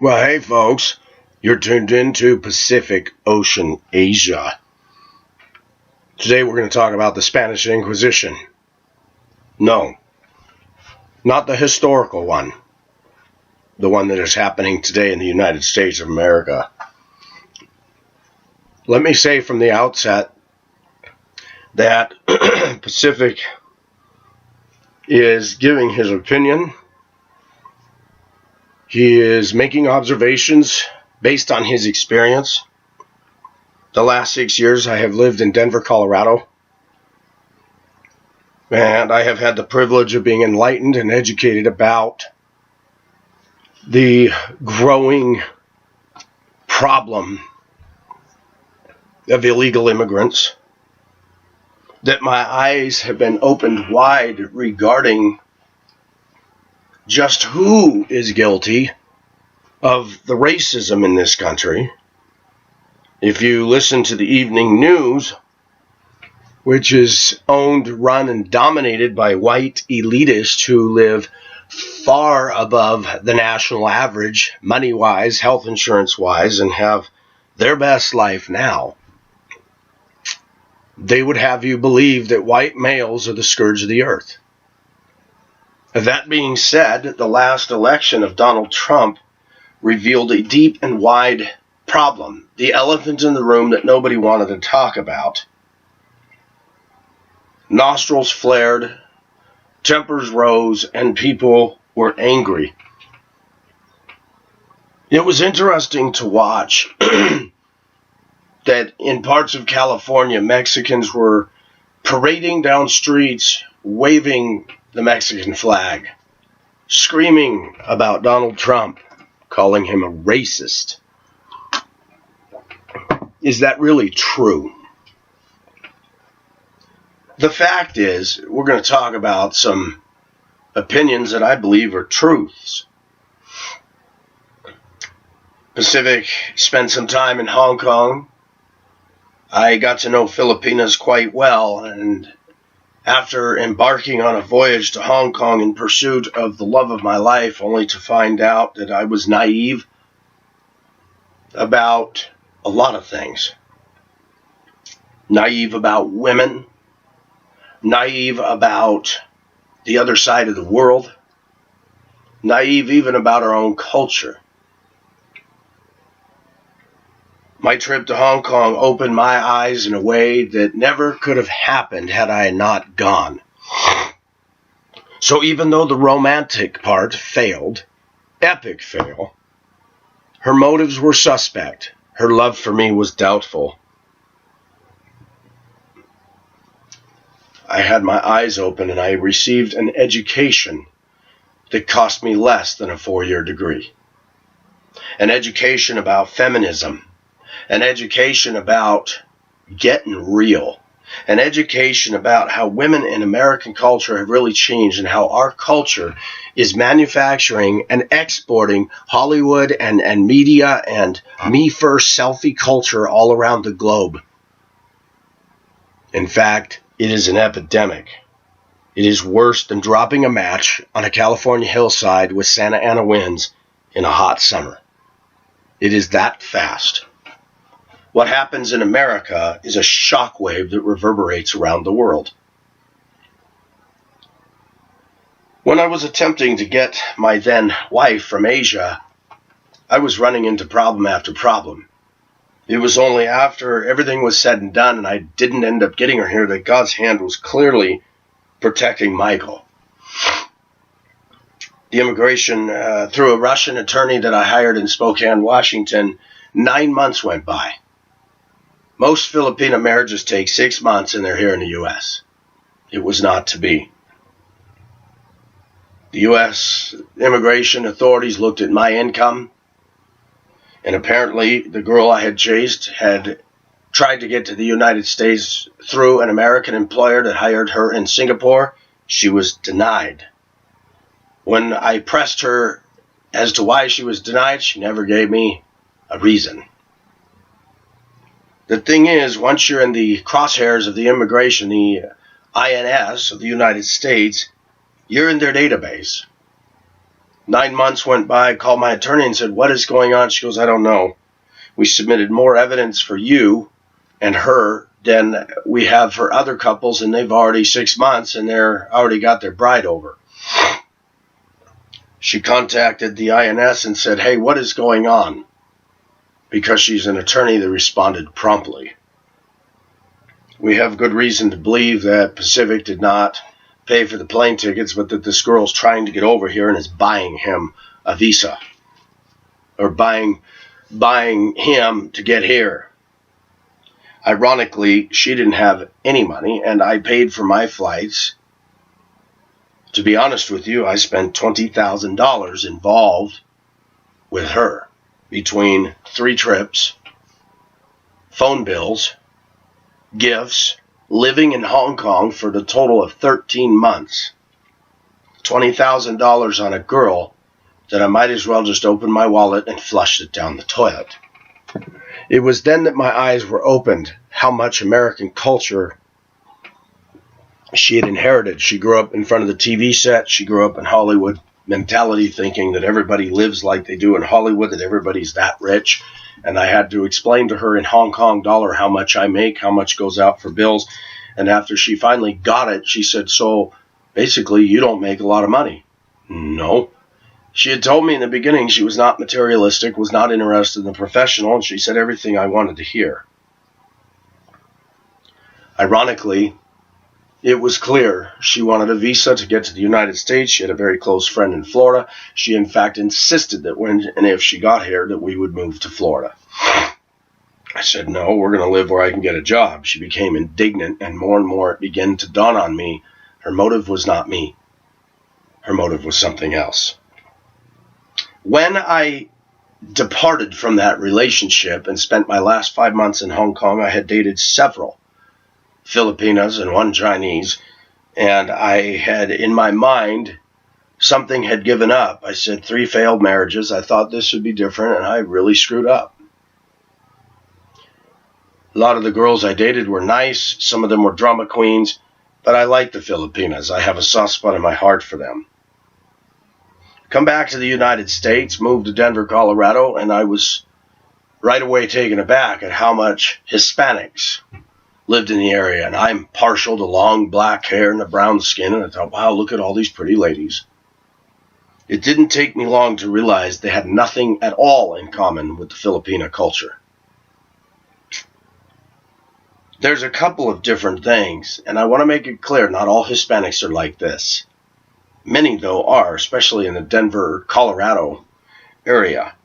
Well, hey folks, you're tuned into Pacific Ocean Asia. Today we're going to talk about the Spanish Inquisition. No, not the historical one. The one that is happening today in the United States of America. Let me say from the outset that Pacific is giving his opinion. He is making observations based on his experience. The last 6 years I have lived in Denver, Colorado, and I have had the privilege of being enlightened and educated about the growing problem of illegal immigrants, that my eyes have been opened wide regarding just who is guilty of the racism in this country. If you listen to the evening news, which is owned, run, and dominated by white elitists who live far above the national average, money-wise, health insurance-wise, and have their best life now, they would have you believe that white males are the scourge of the earth. That being said, the last election of Donald Trump revealed a deep and wide problem, the elephant in the room that nobody wanted to talk about. Nostrils flared, tempers rose, and people were angry. It was interesting to watch that in parts of California, Mexicans were parading down streets, waving the Mexican flag, screaming about Donald Trump, calling him a racist. Is that really true? The fact is, we're going to talk about some opinions that I believe are truths. Pacific spent some time in Hong Kong. I got to know Filipinas quite well, and after embarking on a voyage to Hong Kong in pursuit of the love of my life, only to find out that I was naive about a lot of things. Naive about women, naive about the other side of the world, naive even about our own culture. My trip to Hong Kong opened my eyes in a way that never could have happened had I not gone. So even though the romantic part failed, epic fail, her motives were suspect. Her love for me was doubtful. I had my eyes open and I received an education that cost me less than a 4-year degree. An education about feminism. An education about getting real. An education about how women in American culture have really changed and how our culture is manufacturing and exporting Hollywood and media and me first selfie culture all around the globe. In fact, it is an epidemic. It is worse than dropping a match on a California hillside with Santa Ana winds in a hot summer. It is that fast. What happens in America is a shockwave that reverberates around the world. When I was attempting to get my then wife from Asia, I was running into problem after problem. It was only after everything was said and done and I didn't end up getting her here that God's hand was clearly protecting Michael. The immigration through a Russian attorney that I hired in Spokane, Washington, 9 months went by. Most Filipino marriages take 6 months and they're here in the U.S. It was not to be. The U.S. immigration authorities looked at my income, and apparently the girl I had chased had tried to get to the United States through an American employer that hired her in Singapore. She was denied. When I pressed her as to why she was denied, she never gave me a reason. The thing is, once you're in the crosshairs of the immigration, the INS of the United States, you're in their database. 9 months went by. I called my attorney and said, what is going on? She goes, I don't know. We submitted more evidence for you and her than we have for other couples, and they've already 6 months, and they're already got their bride over. She contacted the INS and said, hey, what is going on? Because she's an attorney, they responded promptly. We have good reason to believe that Pacific did not pay for the plane tickets, but that this girl's trying to get over here and is buying him a visa, or buying him to get here. Ironically, she didn't have any money, and I paid for my flights. To be honest with you, I spent $20,000 involved with her between 3 trips, phone bills, gifts, living in Hong Kong for the total of 13 months. $20,000 on a girl that I might as well just open my wallet and flush it down the toilet. It was then that my eyes were opened how much American culture she had inherited. She grew up in front of the TV set. She grew up in Hollywood mentality, thinking that everybody lives like they do in Hollywood, that everybody's that rich. And I had to explain to her in Hong Kong dollar how much I make, how much goes out for bills. And after she finally got it, she said, so basically you don't make a lot of money. No. She had told me in the beginning she was not materialistic, was not interested in the professional, and she said everything I wanted to hear. Ironically, it was clear she wanted a visa to get to the United States. She had a very close friend in Florida. She, in fact, insisted that when and if she got here, that we would move to Florida. I said, no, we're going to live where I can get a job. She became indignant, and more it began to dawn on me. Her motive was not me. Her motive was something else. When I departed from that relationship and spent my last 5 months in Hong Kong, I had dated several Filipinas and one Chinese, and I had, in my mind, something had given up. I said 3 failed marriages. I thought this would be different, and I really screwed up. A lot of the girls I dated were nice. Some of them were drama queens, but I like the Filipinas. I have a soft spot in my heart for them. Come back to the United States, moved to Denver, Colorado, and I was right away taken aback at how much Hispanics lived in the area. And I'm partial to long black hair and a brown skin, and I thought, wow, look at all these pretty ladies. It didn't take me long to realize they had nothing at all in common with the Filipino culture. There's a couple of different things, and I want to make it clear, not all Hispanics are like this. Many, though, are, especially in the Denver, Colorado area.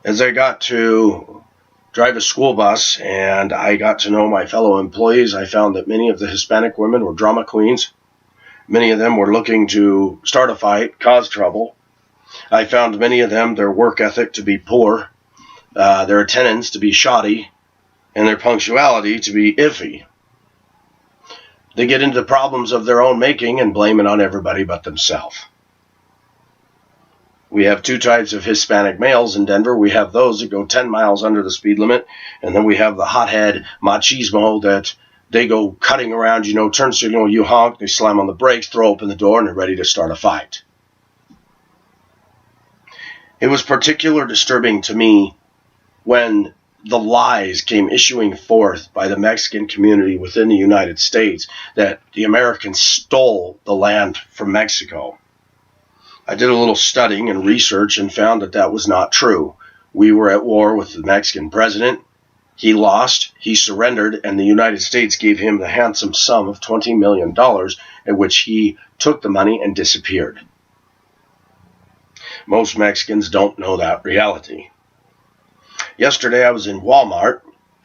As I got to drive a school bus and I got to know my fellow employees, I found that many of the Hispanic women were drama queens. Many of them were looking to start a fight, cause trouble. I found many of them, their work ethic to be poor, their attendance to be shoddy, and their punctuality to be iffy. They get into the problems of their own making and blame it on everybody but themselves. We have 2 types of Hispanic males in Denver. We have those that go 10 miles under the speed limit, and then we have the hothead machismo that they go cutting around, turn signal, you honk, they slam on the brakes, throw open the door, and they're ready to start a fight. It was particularly disturbing to me when the lies came issuing forth by the Mexican community within the United States that the Americans stole the land from Mexico. I did a little studying and research and found that that was not true. We were at war with the Mexican president. He lost, he surrendered, and the United States gave him the handsome sum of $20 million, at which he took the money and disappeared. Most Mexicans don't know that reality. Yesterday I was in Walmart,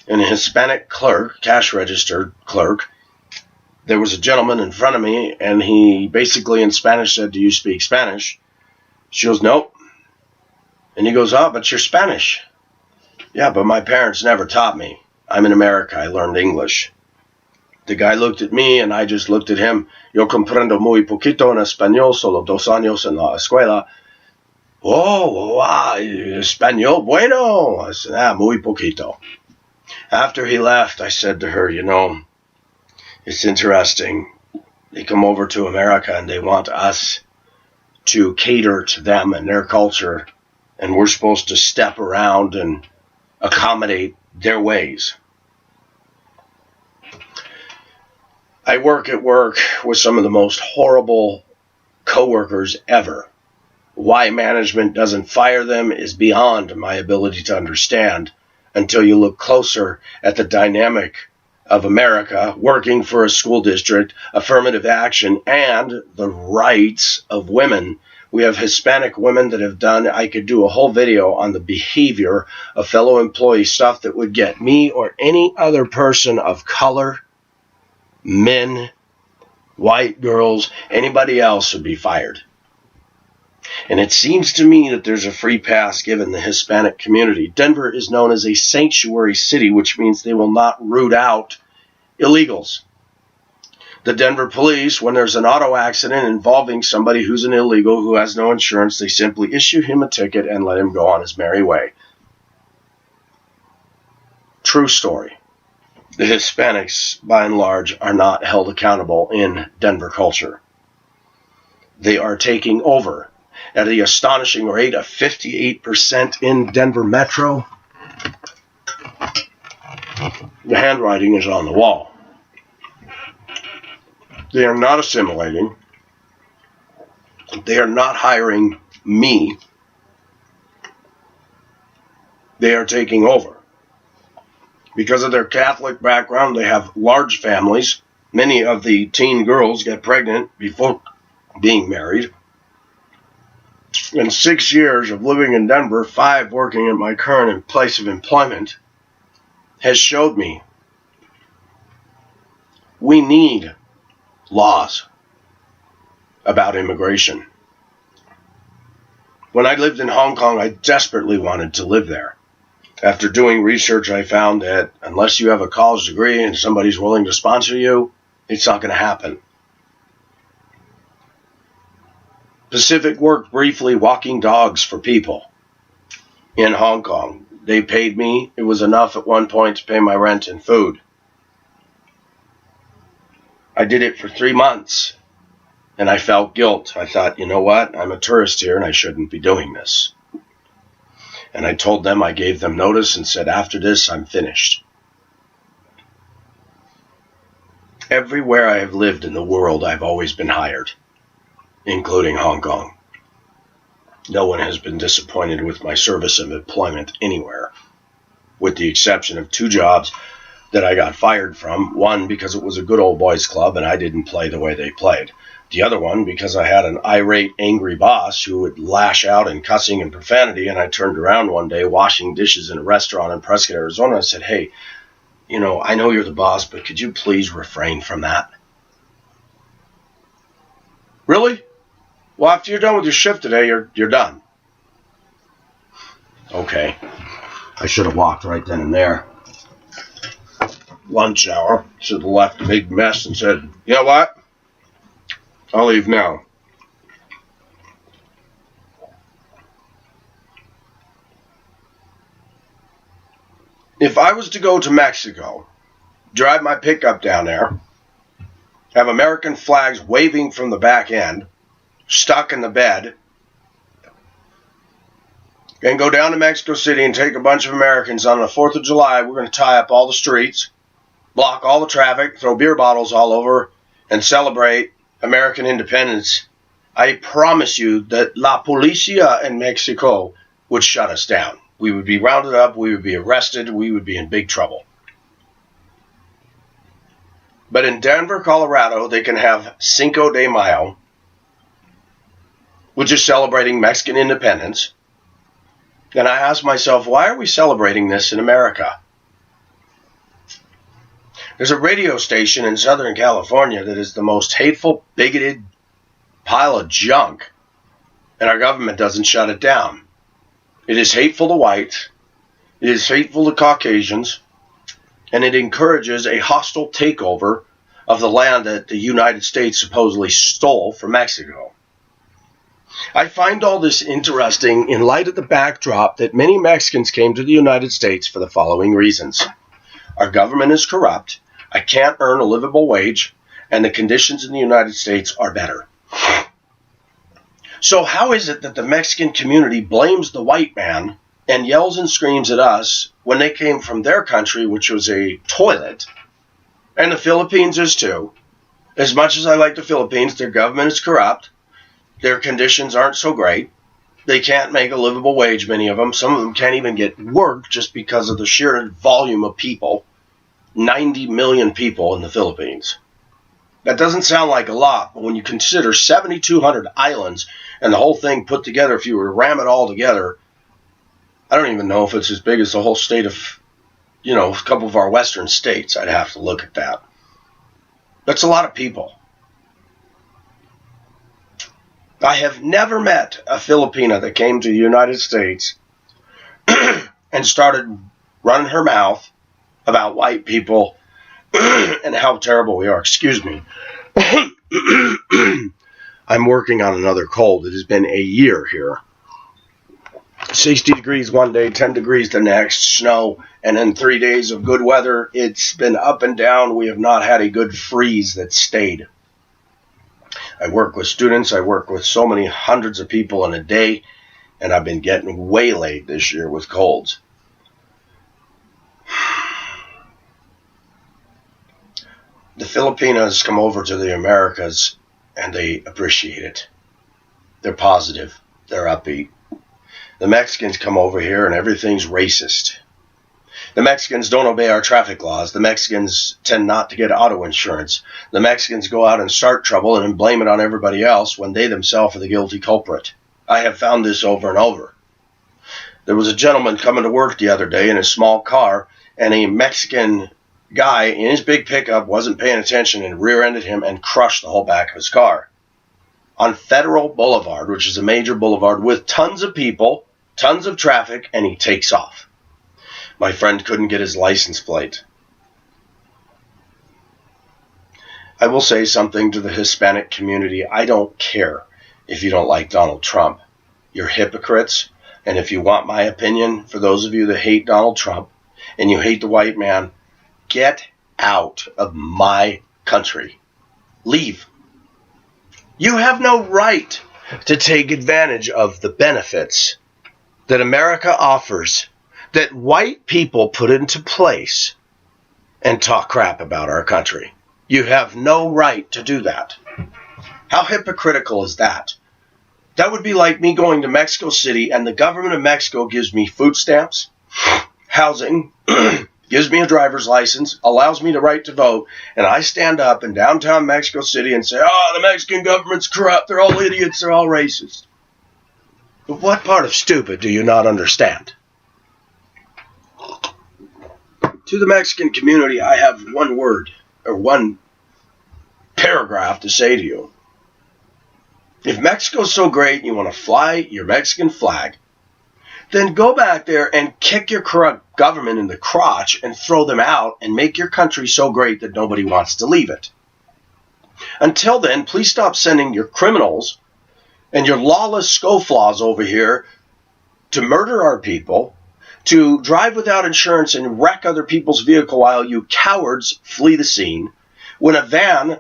and a Hispanic clerk, cash register clerk, there was a gentleman in front of me, and he basically in Spanish said, do you speak Spanish? She goes, nope. And he goes, oh, but you're Spanish. Yeah, but my parents never taught me. I'm in America. I learned English. The guy looked at me, and I just looked at him. Yo comprendo muy poquito en español, solo 2 años en la escuela. Oh, wow, español bueno. I said, muy poquito. After he left, I said to her, it's interesting. They come over to America and they want us to cater to them and their culture, and we're supposed to step around and accommodate their ways. I work at work with some of the most horrible coworkers ever. Why management doesn't fire them is beyond my ability to understand until you look closer at the dynamic of America, working for a school district, affirmative action, and the rights of women. We have Hispanic women that have done, I could do a whole video on the behavior of fellow employees, stuff that would get me or any other person of color, men, white girls, anybody else would be fired. And it seems to me that there's a free pass given the Hispanic community. Denver is known as a sanctuary city, which means they will not root out illegals. The Denver police, when there's an auto accident involving somebody who's an illegal who has no insurance, they simply issue him a ticket and let him go on his merry way. True story. The Hispanics, by and large, are not held accountable in Denver culture. They are taking over at the astonishing rate of 58% in Denver Metro. The handwriting is on the wall. They are not assimilating. They are not hiring me. They are taking over. Because of their Catholic background, they have large families. Many of the teen girls get pregnant before being married. In 6 years of living in Denver, 5 working at my current place of employment, has showed me we need laws about immigration. When I lived in Hong Kong, I desperately wanted to live there. After doing research, I found that unless you have a college degree and somebody's willing to sponsor you, it's not going to happen. Pacific worked briefly walking dogs for people in Hong Kong. They paid me. It was enough at one point to pay my rent and food. I did it for 3 months, and I felt guilt. I thought, you know what? I'm a tourist here, and I shouldn't be doing this. And I told them, I gave them notice and said, after this, I'm finished. Everywhere I have lived in the world, I've always been hired, including Hong Kong. No one has been disappointed with my service of employment anywhere, with the exception of 2 jobs that I got fired from. One, because it was a good old boys club and I didn't play the way they played. The other one, because I had an irate, angry boss who would lash out in cussing and profanity, and I turned around one day washing dishes in a restaurant in Prescott, Arizona, and said, hey, I know you're the boss, but could you please refrain from that? Really? Well, after you're done with your shift today, you're done. Okay. I should have walked right then and there. Lunch hour. Should have left a big mess and said, you know what? I'll leave now. If I was to go to Mexico, drive my pickup down there, have American flags waving from the back end, stuck in the bed, and go down to Mexico City and take a bunch of Americans on the 4th of July, we're going to tie up all the streets, block all the traffic, throw beer bottles all over, and celebrate American independence, I promise you that La Policia in Mexico would shut us down. We would be rounded up, we would be arrested, we would be in big trouble. But in Denver, Colorado, they can have Cinco de Mayo, which is celebrating Mexican independence. And I ask myself, why are we celebrating this in America? There's a radio station in Southern California that is the most hateful, bigoted pile of junk, and our government doesn't shut it down. It is hateful to whites, it is hateful to Caucasians, and it encourages a hostile takeover of the land that the United States supposedly stole from Mexico. I find all this interesting in light of the backdrop that many Mexicans came to the United States for the following reasons. Our government is corrupt, I can't earn a livable wage, and the conditions in the United States are better. So how is it that the Mexican community blames the white man and yells and screams at us when they came from their country, which was a toilet? And the Philippines is too. As much as I like the Philippines, their government is corrupt. Their conditions aren't so great. They can't make a livable wage, many of them. Some of them can't even get work just because of the sheer volume of people. 90 million people in the Philippines. That doesn't sound like a lot, but when you consider 7,200 islands and the whole thing put together, if you were to ram it all together, I don't even know if it's as big as the whole state of, a couple of our western states. I'd have to look at that. That's a lot of people. I have never met a Filipina that came to the United States and started running her mouth about white people and how terrible we are. Excuse me. I'm working on another cold. It has been a year here. 60 degrees one day, 10 degrees the next, snow, and then 3 days of good weather. It's been up and down. We have not had a good freeze that stayed. I work with students. I work with so many hundreds of people in a day, and I've been getting waylaid this year with colds. The Filipinos come over to the Americas, and they appreciate it. They're positive. They're upbeat. The Mexicans come over here, and everything's racist. The Mexicans don't obey our traffic laws. The Mexicans tend not to get auto insurance. The Mexicans go out and start trouble and then blame it on everybody else when they themselves are the guilty culprit. I have found this over and over. There was a gentleman coming to work the other day in a small car, and a Mexican guy in his big pickup wasn't paying attention and rear-ended him and crushed the whole back of his car. On Federal Boulevard, which is a major boulevard with tons of people, tons of traffic, and he takes off. My friend couldn't get his license plate. I will say something to the Hispanic community. I don't care if you don't like Donald Trump. You're hypocrites. And if you want my opinion, for those of you that hate Donald Trump and you hate the white man, get out of my country. Leave. You have no right to take advantage of the benefits that America offers, that white people put into place, and talk crap about our country. You have no right to do that. How hypocritical is that? That would be like me going to Mexico City and the government of Mexico gives me food stamps, housing, gives me a driver's license, allows me the right to vote, and I stand up in downtown Mexico City and say, the Mexican government's corrupt, they're all idiots, they're all racist. But what part of stupid do you not understand? To the Mexican community, I have one word, or one paragraph to say to you. If Mexico's so great and you want to fly your Mexican flag, then go back there and kick your corrupt government in the crotch and throw them out and make your country so great that nobody wants to leave it. Until then, please stop sending your criminals and your lawless scofflaws over here to murder our people, to drive without insurance and wreck other people's vehicle while you cowards flee the scene, when a van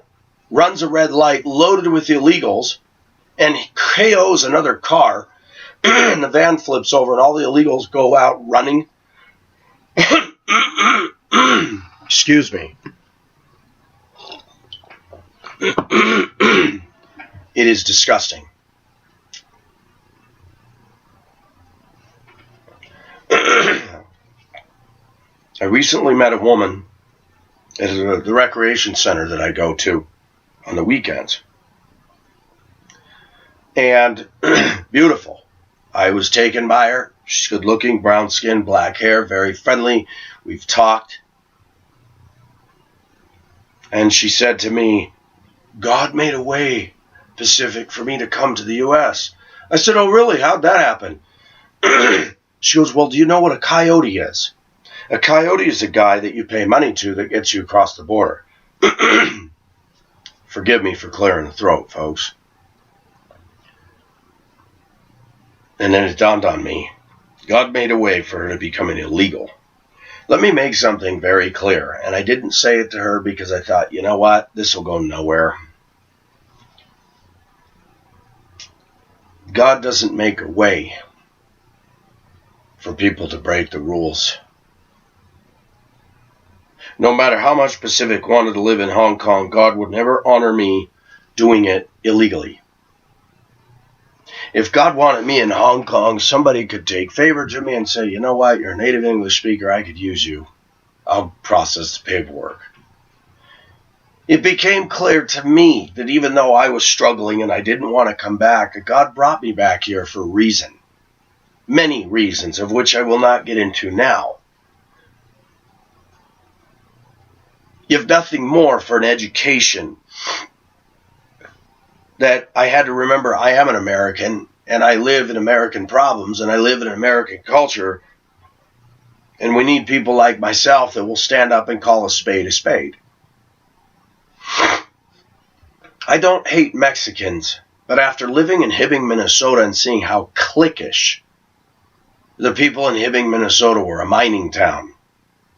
runs a red light loaded with illegals and KOs another car, and the van flips over and all the illegals go out running. Excuse me. It is disgusting. I recently met a woman at the recreation center that I go to on the weekends. And beautiful. I was taken by her. She's good looking, brown skin, black hair, very friendly. We've talked. And she said to me, God made a way, Pacific, for me to come to the U.S. I said, oh, really? How'd that happen? She goes, well, do you know what a coyote is? A coyote is a guy that you pay money to that gets you across the border. Forgive me for clearing the throat, folks. And then it dawned on me, God made a way for her to become an illegal. Let me make something very clear, and I didn't say it to her because I thought, you know what, this will go nowhere. God doesn't make a way for people to break the rules. No matter how much Pacific wanted to live in Hong Kong, God would never honor me doing it illegally. If God wanted me in Hong Kong, somebody could take favor to me and say, you know what, you're a native English speaker, I could use you. I'll process the paperwork. It became clear to me that even though I was struggling and I didn't want to come back, God brought me back here for a reason. Many reasons, of which I will not get into now. If nothing more, for an education, that I had to remember I am an American, and I live in American problems, and I live in American culture, and we need people like myself that will stand up and call a spade a spade. I don't hate Mexicans, but after living in Hibbing, Minnesota, and seeing how cliquish the people in Hibbing, Minnesota were, a mining town.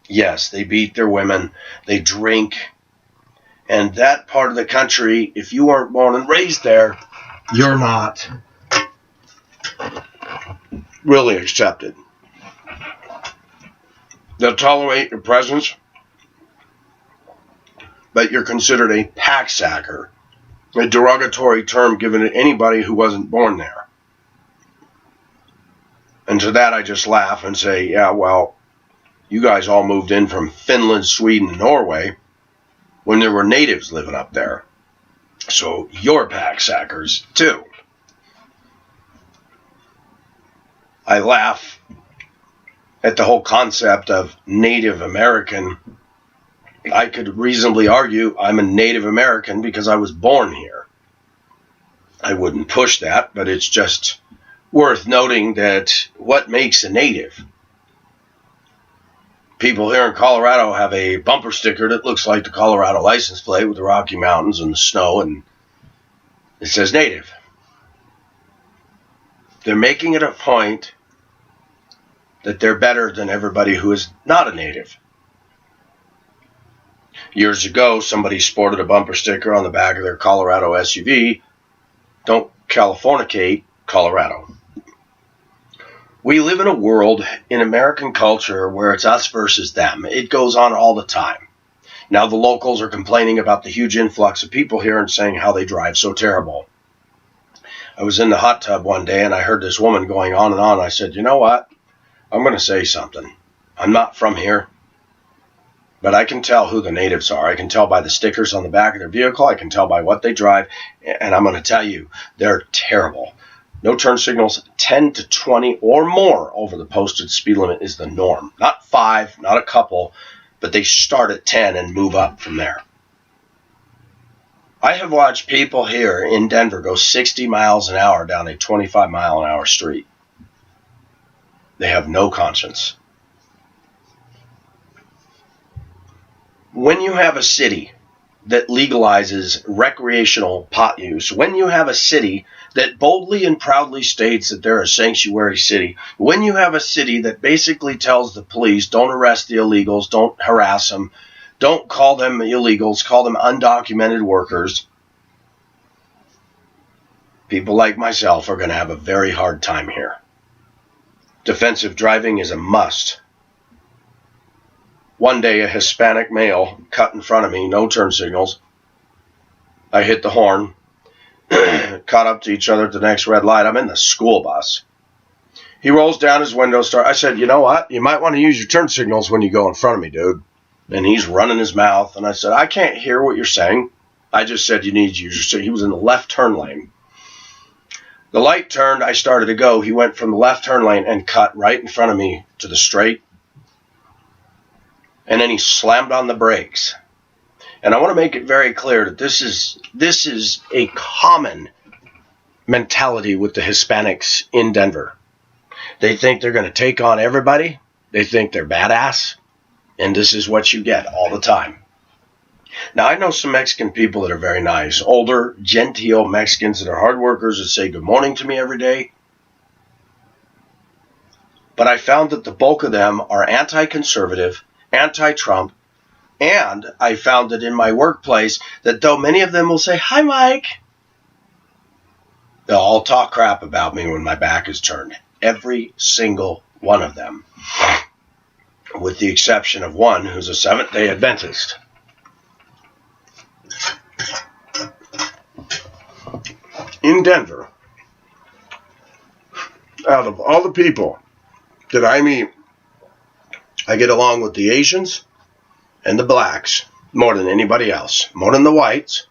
Yes, they beat their women, they drink, and that part of the country, if you weren't born and raised there, you're not really accepted. They'll tolerate your presence, but you're considered a packsacker, a derogatory term given to anybody who wasn't born there. And to that I just laugh and say, yeah, well, you guys all moved in from Finland, Sweden, and Norway when there were natives living up there. So you're packsackers too. I laugh at the whole concept of Native American. I could reasonably argue I'm a Native American because I was born here. I wouldn't push that, but it's just worth noting that what makes a native? People here in Colorado have a bumper sticker that looks like the Colorado license plate with the Rocky Mountains and the snow, and it says native. They're making it a point that they're better than everybody who is not a native. Years ago, somebody sported a bumper sticker on the back of their Colorado SUV, "Don't Californicate, Colorado." We live in a world in American culture where it's us versus them. It goes on all the time. Now the locals are complaining about the huge influx of people here and saying how they drive so terrible. I was in the hot tub one day and I heard this woman going on and on. I said, you know what? I'm going to say something. I'm not from here, but I can tell who the natives are. I can tell by the stickers on the back of their vehicle. I can tell by what they drive. And I'm going to tell you, they're terrible. No turn signals, 10 to 20 or more over the posted speed limit is the norm. Not 5, not a couple, but they start at 10 and move up from there. I have watched people here in Denver go 60 miles an hour down a 25 mile an hour street. They have no conscience. When you have a city that legalizes recreational pot use, when you have a city that boldly and proudly states that they're a sanctuary city, when you have a city that basically tells the police, don't arrest the illegals, don't harass them, don't call them illegals, call them undocumented workers, people like myself are going to have a very hard time here. Defensive driving is a must. One day, a Hispanic male cut in front of me, no turn signals. I hit the horn, caught up to each other at the next red light. I'm in the school bus. He rolls down his window. I said, you know what? You might want to use your turn signals when you go in front of me, dude. And he's running his mouth. And I said, I can't hear what you're saying. I just said you need to use your signals. He was in the left turn lane. The light turned. I started to go. He went from the left turn lane and cut right in front of me to the straight. And then he slammed on the brakes. And I want to make it very clear that this is a common mentality with the Hispanics in Denver. They think they're going to take on everybody. They think they're badass. And this is what you get all the time. Now, I know some Mexican people that are very nice. Older, genteel Mexicans that are hard workers that say good morning to me every day. But I found that the bulk of them are anti-conservative, anti-Trump, and I found that in my workplace that though many of them will say, hi, Mike, They'll all talk crap about me when my back is turned. Every single one of them. With the exception of one who's a Seventh-day Adventist. In Denver, out of all the people that I meet, I get along with the Asians and the blacks more than anybody else. More than the whites,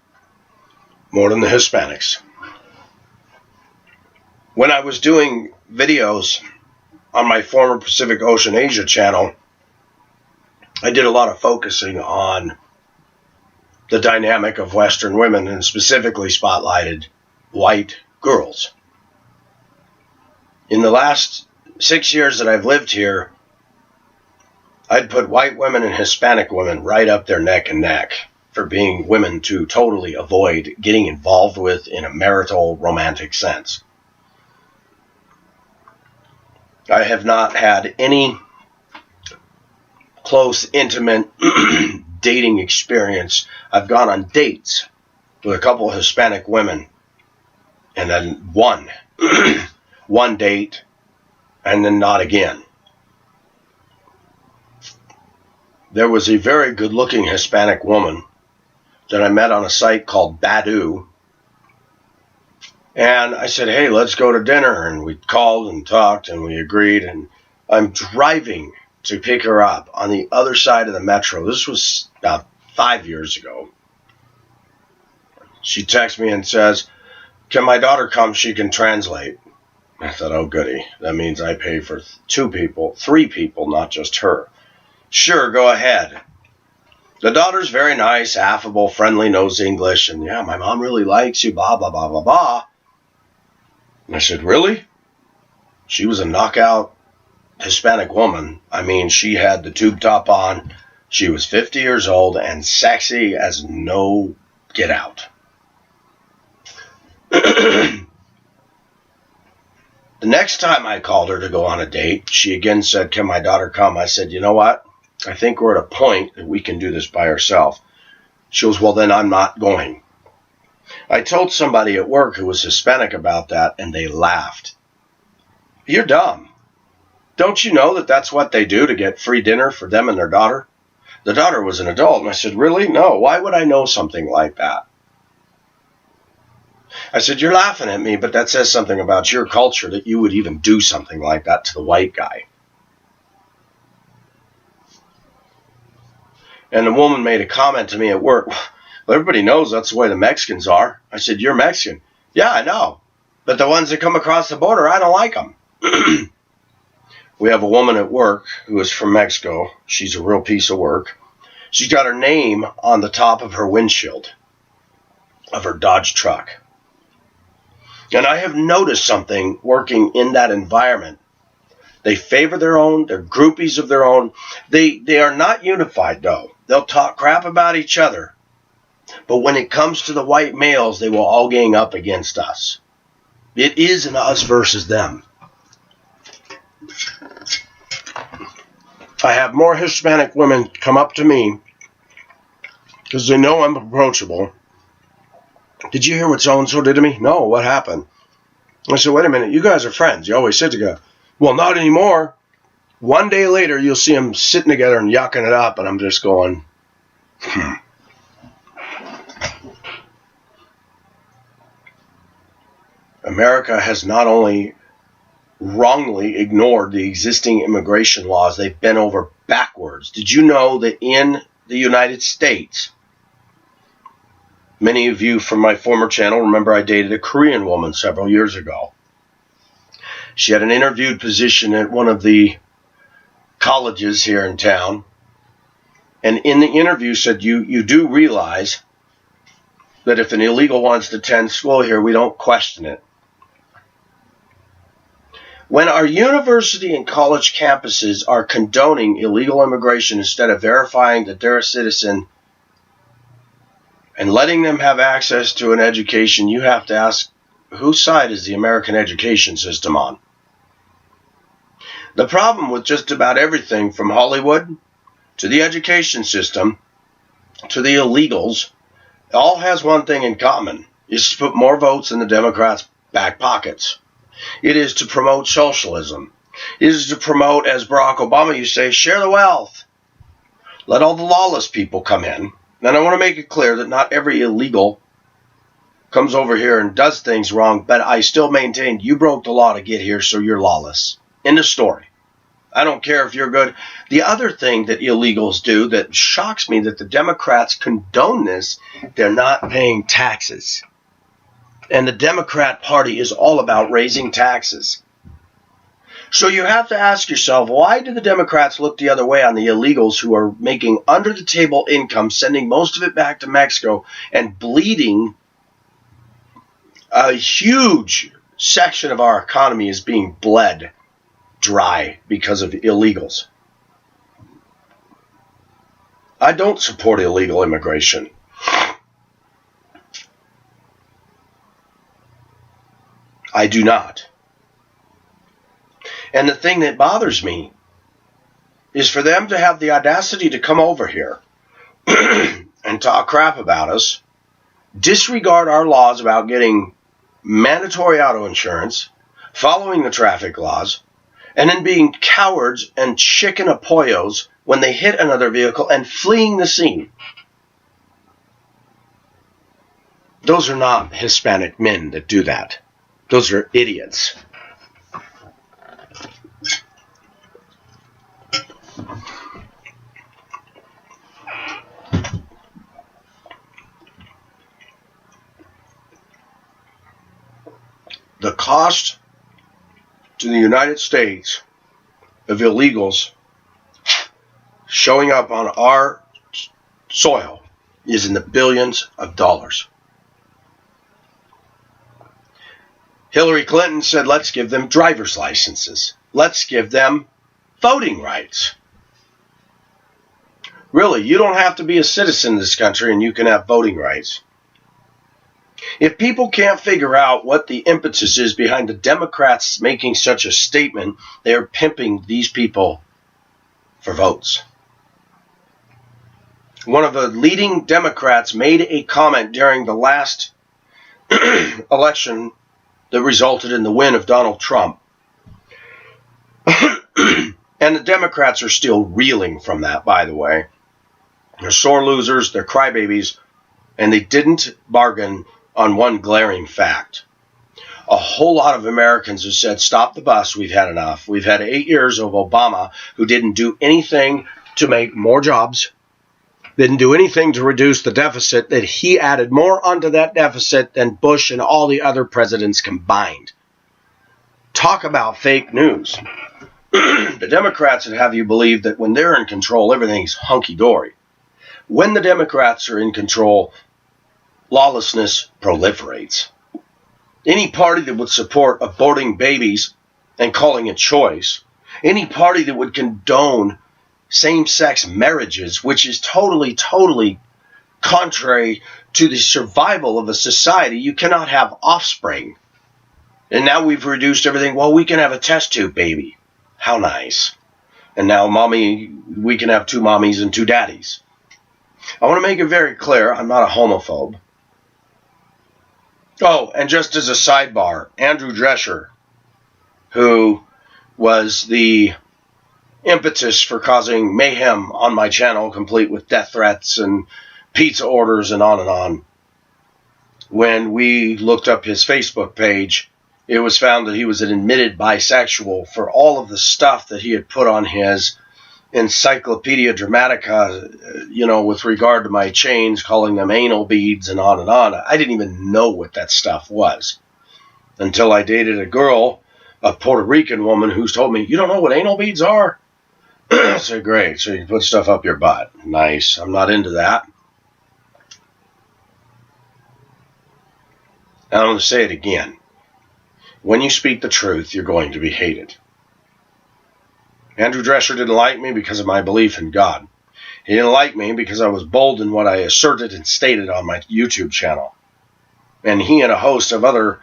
more than the Hispanics. When I was doing videos on my former Pacific Ocean Asia channel, I did a lot of focusing on the dynamic of Western women and specifically spotlighted white girls. In the last 6 years that I've lived here, I'd put white women and Hispanic women right up there neck and neck for being women to totally avoid getting involved with in a marital, romantic sense. I have not had any close, intimate dating experience. I've gone on dates with a couple of Hispanic women, and then one date, and then not again. There was a very good-looking Hispanic woman that I met on a site called Badoo. And I said, hey, let's go to dinner. And we called and talked and we agreed. And I'm driving to pick her up on the other side of the metro. This was about 5 years ago. She texts me and says, can my daughter come? She can translate. I thought, oh, goody. That means I pay for 3 people, not just her. Sure, go ahead. The daughter's very nice, affable, friendly, knows English, and yeah, my mom really likes you, blah, blah, blah, blah, blah. And I said, really? She was a knockout Hispanic woman. I mean, she had the tube top on. She was 50 years old and sexy as no get out. The next time I called her to go on a date, she again said, can my daughter come? I said, you know what? I think we're at a point that we can do this by ourselves. She goes, well, then I'm not going. I told somebody at work who was Hispanic about that, and they laughed. You're dumb. Don't you know that that's what they do to get free dinner for them and their daughter? The daughter was an adult, and I said, really? No, why would I know something like that? I said, you're laughing at me, but that says something about your culture that you would even do something like that to the white guy. And the woman made a comment to me at work. Well, everybody knows that's the way the Mexicans are. I said, you're Mexican. Yeah, I know. But the ones that come across the border, I don't like them. We have a woman at work who is from Mexico. She's a real piece of work. She's got her name on the top of her windshield of her Dodge truck. And I have noticed something working in that environment. They favor their own. They're groupies of their own. They are not unified, though. They'll talk crap about each other. But when it comes to the white males, they will all gang up against us. It is an us versus them. I have more Hispanic women come up to me because they know I'm approachable. Did you hear what so-and-so did to me? No, what happened? I said, wait a minute, you guys are friends. You always sit together. Well, not anymore. One day later, you'll see them sitting together and yucking it up, and I'm just going, America has not only wrongly ignored the existing immigration laws, they've bent over backwards. Did you know that in the United States, many of you from my former channel remember I dated a Korean woman several years ago. She had an interviewed position at one of the colleges here in town. And in the interview said, you do realize that if an illegal wants to attend school here, we don't question it. When our university and college campuses are condoning illegal immigration instead of verifying that they're a citizen and letting them have access to an education, you have to ask, whose side is the American education system on? The problem with just about everything from Hollywood to the education system to the illegals all has one thing in common. It's to put more votes in the Democrats' back pockets. It is to promote socialism. It is to promote, as Barack Obama used to say, share the wealth. Let all the lawless people come in. And I want to make it clear that not every illegal comes over here and does things wrong, but I still maintain you broke the law to get here, so you're lawless. End of story. I don't care if you're good. The other thing that illegals do that shocks me, that the Democrats condone this, they're not paying taxes. And the Democrat Party is all about raising taxes. So you have to ask yourself, why do the Democrats look the other way on the illegals who are making under-the-table income, sending most of it back to Mexico, and bleeding? A huge section of our economy is being bled dry because of illegals. I don't support illegal immigration. I do not. And the thing that bothers me is for them to have the audacity to come over here and talk crap about us, disregard our laws about getting mandatory auto insurance, following the traffic laws, and then being cowards and chicken apoyos when they hit another vehicle and fleeing the scene. Those are not Hispanic men that do that. Those are idiots. The cost to the United States of illegals showing up on our soil is in the billions of dollars. Hillary Clinton said, let's give them driver's licenses. Let's give them voting rights. Really, you don't have to be a citizen of this country and you can have voting rights. If people can't figure out what the impetus is behind the Democrats making such a statement, they are pimping these people for votes. One of the leading Democrats made a comment during the last election that resulted in the win of Donald Trump. And the Democrats are still reeling from that, by the way. They're sore losers, they're crybabies, and they didn't bargain on one glaring fact. A whole lot of Americans have said, stop the bus, we've had enough. We've had 8 years of Obama who didn't do anything to make more jobs, didn't do anything to reduce the deficit, that he added more onto that deficit than Bush and all the other presidents combined. Talk about fake news. The Democrats would have you believe that when they're in control, everything's hunky-dory. When the Democrats are in control, lawlessness proliferates. Any party that would support aborting babies and calling it choice, any party that would condone same-sex marriages, which is totally contrary to the survival of a society, you cannot have offspring. And now we've reduced everything, well, we can have a test tube baby. How nice. And now we can have 2 mommies and 2 daddies. I want to make it very clear, I'm not a homophobe. Oh, and just as a sidebar, Andrew Drescher, who was the impetus for causing mayhem on my channel, complete with death threats and pizza orders and on, when we looked up his Facebook page, it was found that he was an admitted bisexual for all of the stuff that he had put on his Encyclopedia Dramatica, with regard to my chains, calling them anal beads and on. I didn't even know what that stuff was until I dated a girl, a Puerto Rican woman, who's told me, you don't know what anal beads are? I said, great, so you can put stuff up your butt. Nice, I'm not into that. And I'm going to say it again. When you speak the truth, you're going to be hated. Andrew Drescher didn't like me because of my belief in God. He didn't like me because I was bold in what I asserted and stated on my YouTube channel. And he and a host of other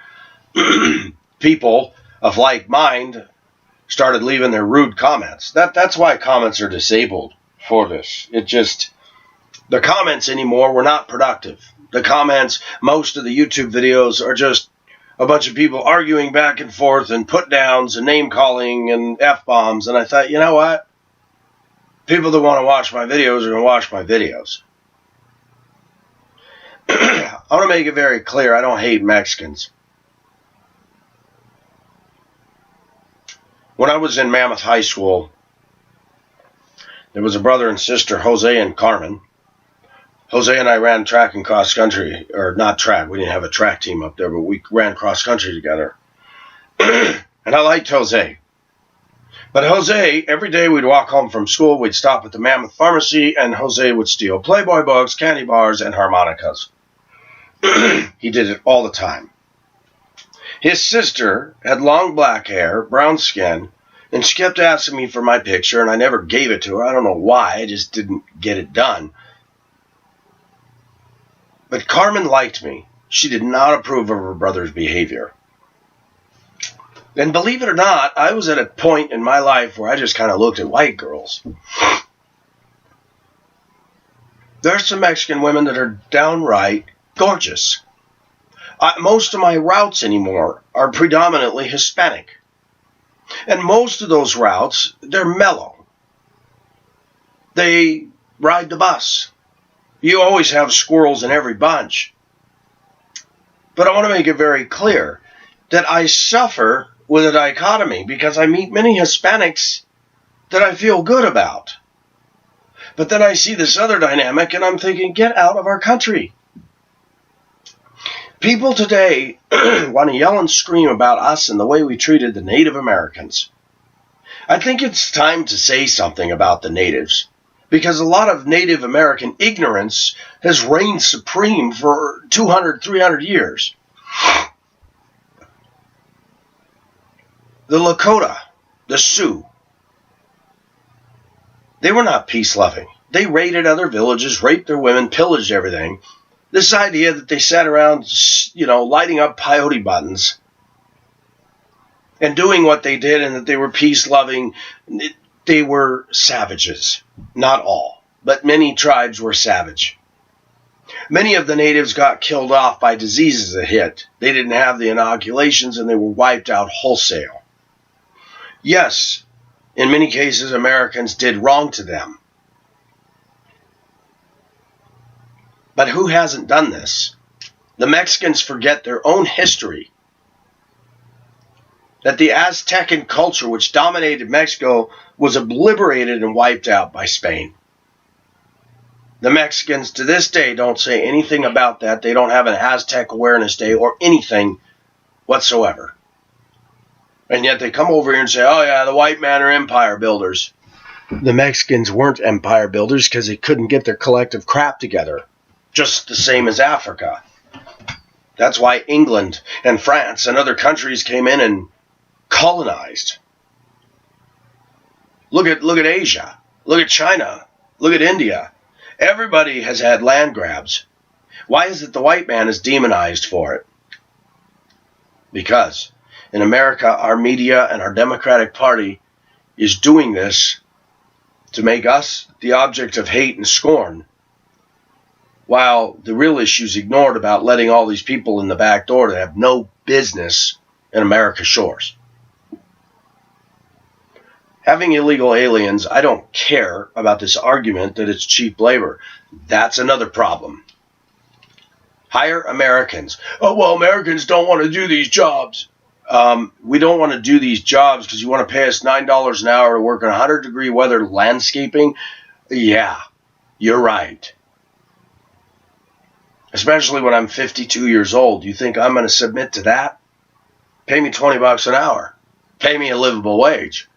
people of like mind started leaving their rude comments. That's why comments are disabled for this. The comments anymore were not productive. The comments, most of the YouTube videos are just a bunch of people arguing back and forth and put downs and name calling and F-bombs. And I thought, you know what? People that want to watch my videos are going to watch my videos. I want to make it very clear, I don't hate Mexicans. When I was in Mammoth High School, there was a brother and sister, Jose and Carmen. Jose and I ran track and cross country, or not track, we didn't have a track team up there, but we ran cross country together. And I liked Jose. But Jose, every day we'd walk home from school, we'd stop at the Mammoth Pharmacy, and Jose would steal Playboy books, candy bars, and harmonicas. He did it all the time. His sister had long black hair, brown skin, and she kept asking me for my picture, and I never gave it to her. I don't know why, I just didn't get it done. But Carmen liked me. She did not approve of her brother's behavior. And believe it or not, I was at a point in my life where I just kind of looked at white girls. There are some Mexican women that are downright gorgeous. Most of my routes anymore are predominantly Hispanic. And most of those routes, they're mellow. They ride the bus. You always have squirrels in every bunch. But I want to make it very clear that I suffer with a dichotomy because I meet many Hispanics that I feel good about. But then I see this other dynamic and I'm thinking, get out of our country. People today want to yell and scream about us and the way we treated the Native Americans. I think it's time to say something about the natives, because a lot of Native American ignorance has reigned supreme for 200, 300 years. The Lakota, the Sioux, they were not peace-loving. They raided other villages, raped their women, pillaged everything. This idea that they sat around, lighting up peyote buttons and doing what they did and that they were peace-loving, they were savages. Not all, but many tribes were savage. Many of the natives got killed off by diseases that hit. They didn't have the inoculations and they were wiped out wholesale. Yes, in many cases, Americans did wrong to them. But who hasn't done this? The Mexicans forget their own history. That the Aztecan culture which dominated Mexico was obliterated and wiped out by Spain. The Mexicans to this day don't say anything about that. They don't have an Aztec Awareness Day or anything whatsoever. And yet they come over here and say, oh yeah, the white men are empire builders. The Mexicans weren't empire builders because they couldn't get their collective crap together. Just the same as Africa. That's why England and France and other countries came in and colonized. Look at Asia. Look at China. Look at India. Everybody has had land grabs. Why is it the white man is demonized for it? Because in America, our media and our Democratic Party is doing this to make us the object of hate and scorn, while the real issue is ignored about letting all these people in the back door that have no business in America's shores. Having illegal aliens, I don't care about this argument that it's cheap labor. That's another problem. Hire Americans. Oh, well, Americans don't want to do these jobs. We don't want to do these jobs because you want to pay us $9 an hour to work in 100-degree weather landscaping? Yeah, you're right. Especially when I'm 52 years old. You think I'm going to submit to that? Pay me $20 an hour. Pay me a livable wage.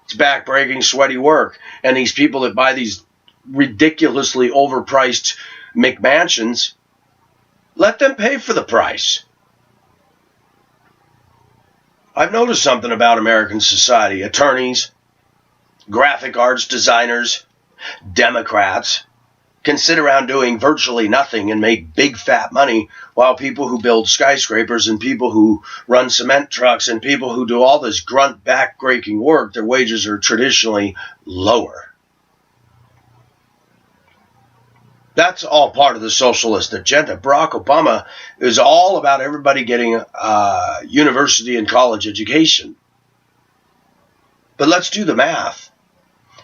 It's back-breaking, sweaty work. And these people that buy these ridiculously overpriced McMansions, let them pay for the price. I've noticed something about American society. Attorneys, graphic arts designers, Democrats can sit around doing virtually nothing and make big fat money, while people who build skyscrapers and people who run cement trucks and people who do all this grunt back-breaking work, their wages are traditionally lower. That's all part of the socialist agenda. Barack Obama is all about everybody getting a university and college education. But let's do the math.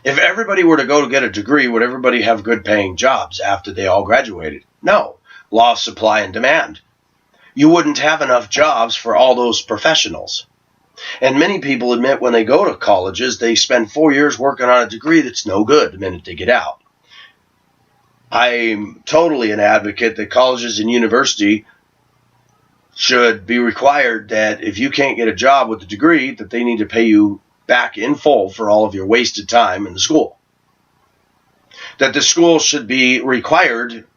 If everybody were to go to get a degree, would everybody have good paying jobs after they all graduated? No. Law of supply and demand. You wouldn't have enough jobs for all those professionals. And many people admit when they go to colleges, they spend 4 years working on a degree that's no good the minute they get out. I'm totally an advocate that colleges and university should be required that if you can't get a job with a degree, that they need to pay you back in full for all of your wasted time in the school. That the school should be required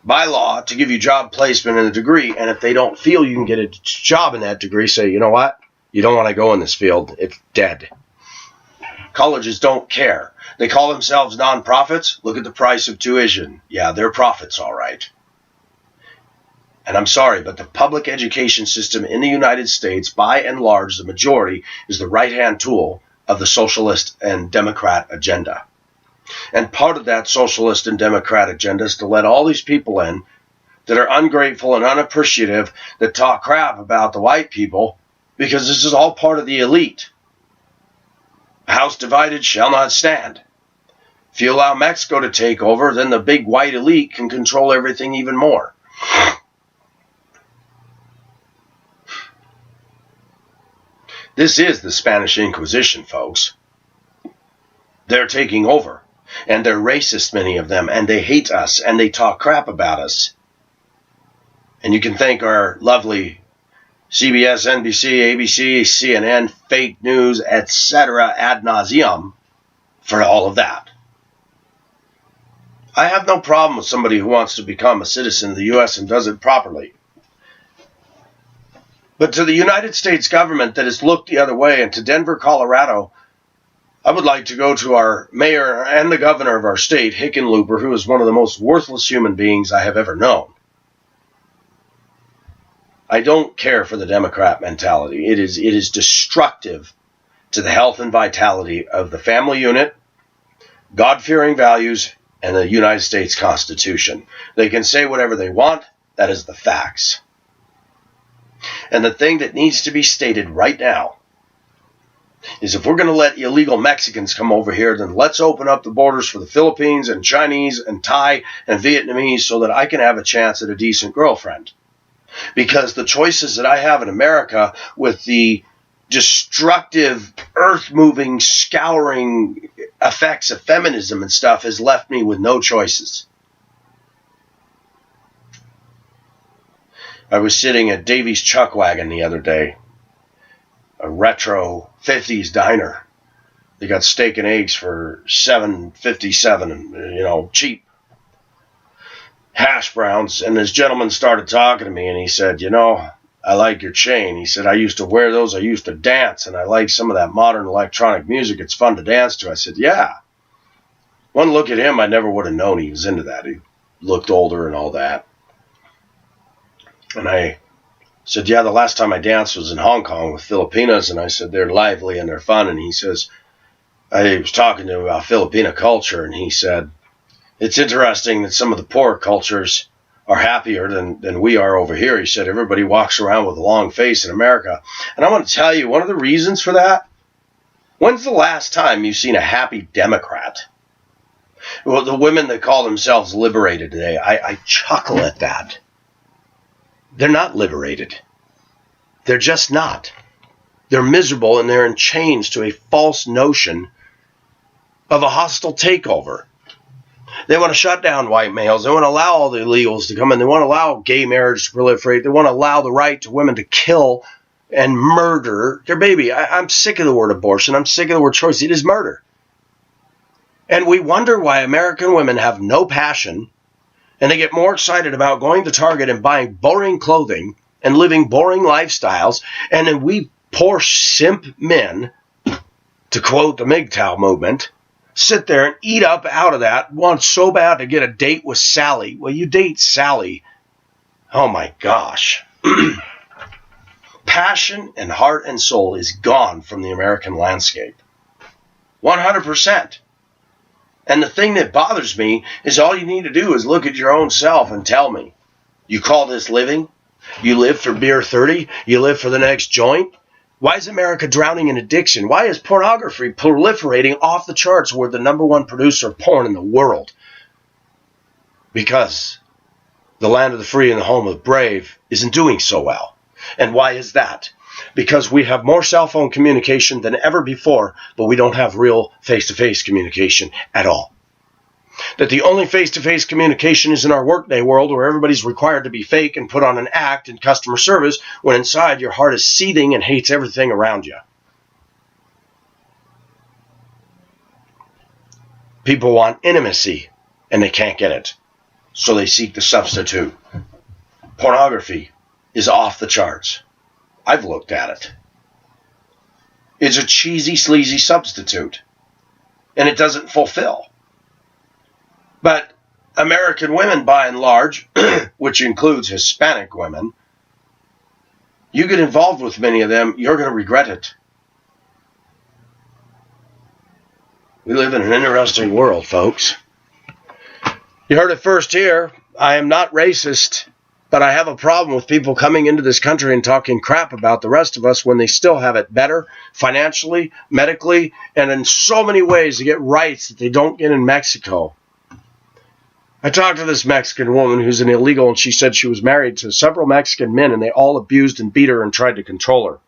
by law to give you job placement in a degree, and if they don't feel you can get a job in that degree, say, you know what, you don't want to go in this field, it's dead. Colleges don't care. They call themselves nonprofits. Look at the price of tuition. Yeah, they're profits, all right. And I'm sorry, but the public education system in the United States, by and large, the majority, is the right-hand tool of the socialist and Democrat agenda. And part of that socialist and Democrat agenda is to let all these people in that are ungrateful and unappreciative, that talk crap about the white people, because this is all part of the elite. A house divided shall not stand. If you allow Mexico to take over, then the big white elite can control everything even more. This is the Spanish Inquisition, folks. They're taking over, and they're racist, many of them, and they hate us, and they talk crap about us. And you can thank our lovely CBS, NBC, ABC, CNN, fake news, etc. ad nauseum for all of that. I have no problem with somebody who wants to become a citizen of the U.S. and does it properly. But to the United States government that has looked the other way, and to Denver, Colorado, I would like to go to our mayor and the governor of our state, Hickenlooper, who is one of the most worthless human beings I have ever known. I don't care for the Democrat mentality. It is destructive to the health and vitality of the family unit, God-fearing values, and the United States Constitution. They can say whatever they want. That is the facts. And the thing that needs to be stated right now is if we're going to let illegal Mexicans come over here, then let's open up the borders for the Philippines and Chinese and Thai and Vietnamese so that I can have a chance at a decent girlfriend. Because the choices that I have in America with the destructive, earth-moving, scouring effects of feminism and stuff has left me with no choices. I was sitting at Davy's Chuck Wagon the other day, a retro 50s diner. They got steak and eggs for $7.57, cheap. Hash browns, and this gentleman started talking to me, and he said, I like your chain. He said, I used to wear those. I used to dance, and I like some of that modern electronic music. It's fun to dance to. I said, yeah. One look at him, I never would have known he was into that. He looked older and all that. And I said, yeah, the last time I danced was in Hong Kong with Filipinas, and I said, they're lively and they're fun. And he says, I was talking to him about Filipino culture, and he said, it's interesting that some of the poorer cultures are happier than we are over here. He said, everybody walks around with a long face in America. And I want to tell you, one of the reasons for that, when's the last time you've seen a happy Democrat? Well, the women that call themselves liberated today, I chuckle at that. They're not liberated. They're just not. They're miserable, and they're in chains to a false notion of a hostile takeover. They want to shut down white males. They want to allow all the illegals to come in. They want to allow gay marriage to proliferate. They want to allow the right to women to kill and murder their baby. I'm sick of the word abortion. I'm sick of the word choice. It is murder. And we wonder why American women have no passion, and they get more excited about going to Target and buying boring clothing and living boring lifestyles. And then we poor simp men, to quote the MGTOW movement, sit there and eat up out of that, want so bad to get a date with Sally. Well, you date Sally. Oh my gosh. Passion and heart and soul is gone from the American landscape. 100%. And the thing that bothers me is all you need to do is look at your own self and tell me, you call this living? You live for beer 30? You live for the next joint? Why is America drowning in addiction? Why is pornography proliferating off the charts? We're the #1 producer of porn in the world. Because the land of the free and the home of the brave isn't doing so well. And why is that? Because we have more cell phone communication than ever before, but we don't have real face-to-face communication at all. That the only face-to-face communication is in our workday world where everybody's required to be fake and put on an act in customer service when inside your heart is seething and hates everything around you. People want intimacy and they can't get it, so they seek the substitute. Pornography is off the charts. I've looked at it. It's a cheesy, sleazy substitute, and it doesn't fulfill. But American women, by and large, which includes Hispanic women, you get involved with many of them, you're going to regret it. We live in an interesting world, folks. You heard it first here. I am not racist, but I have a problem with people coming into this country and talking crap about the rest of us when they still have it better financially, medically, and in so many ways to get rights that they don't get in Mexico. I talked to this Mexican woman who's an illegal, and she said she was married to several Mexican men, and they all abused and beat her and tried to control her.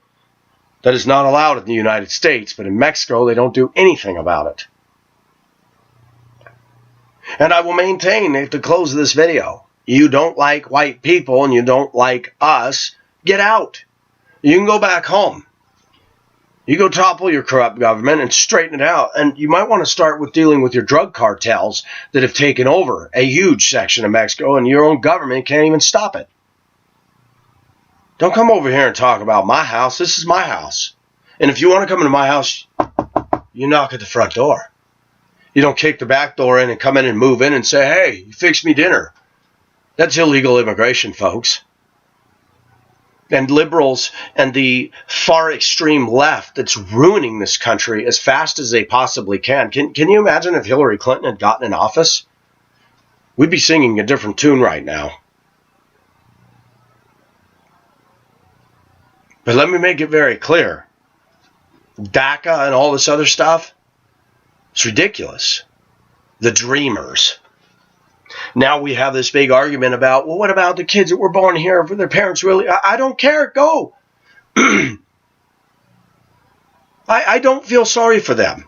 That is not allowed in the United States, but in Mexico, they don't do anything about it. And I will maintain at the close of this video, you don't like white people and you don't like us, get out. You can go back home. You go topple your corrupt government and straighten it out. And you might want to start with dealing with your drug cartels that have taken over a huge section of Mexico, and your own government can't even stop it. Don't come over here and talk about my house. This is my house. And if you want to come into my house, you knock at the front door. You don't kick the back door in and come in and move in and say, hey, you fix me dinner. That's illegal immigration, folks. And liberals and the far extreme left that's ruining this country as fast as they possibly can. Can you imagine if Hillary Clinton had gotten in office? We'd be singing a different tune right now. But let me make it very clear. DACA and all this other stuff, it's ridiculous. The dreamers. Now we have this big argument about, well, what about the kids that were born here? Were their parents really? I don't care. Go. I don't feel sorry for them.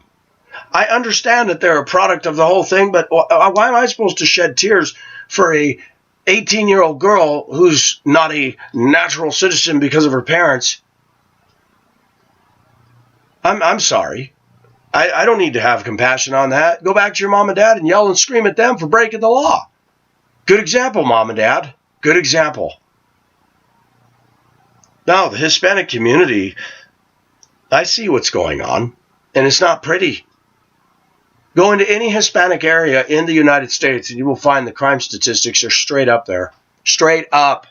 I understand that they're a product of the whole thing, but why am I supposed to shed tears for a 18-year-old girl who's not a natural citizen because of her parents? I'm sorry. I don't need to have compassion on that. Go back to your mom and dad and yell and scream at them for breaking the law. Good example, mom and dad. Good example. Now, the Hispanic community, I see what's going on, and it's not pretty. Go into any Hispanic area in the United States, and you will find the crime statistics are straight up there. Straight up.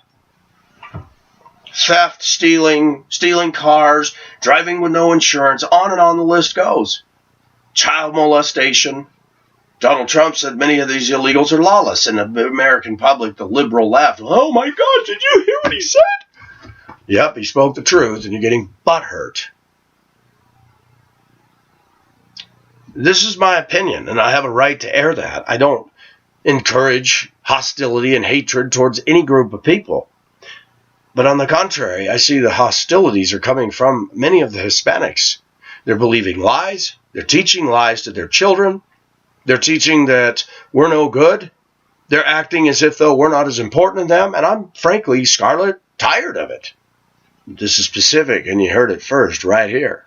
Theft, stealing cars, driving with no insurance, on and on the list goes. Child molestation. Donald Trump said many of these illegals are lawless, and the American public, the liberal left, oh my God, did you hear what he said? Yep, he spoke the truth, and you're getting butthurt. This is my opinion, and I have a right to air that. I don't encourage hostility and hatred towards any group of people. But on the contrary, I see the hostilities are coming from many of the Hispanics. They're believing lies. They're teaching lies to their children. They're teaching that we're no good. They're acting as if though we're not as important to them. And I'm frankly, Scarlett, tired of it. This is specific, and you heard it first right here.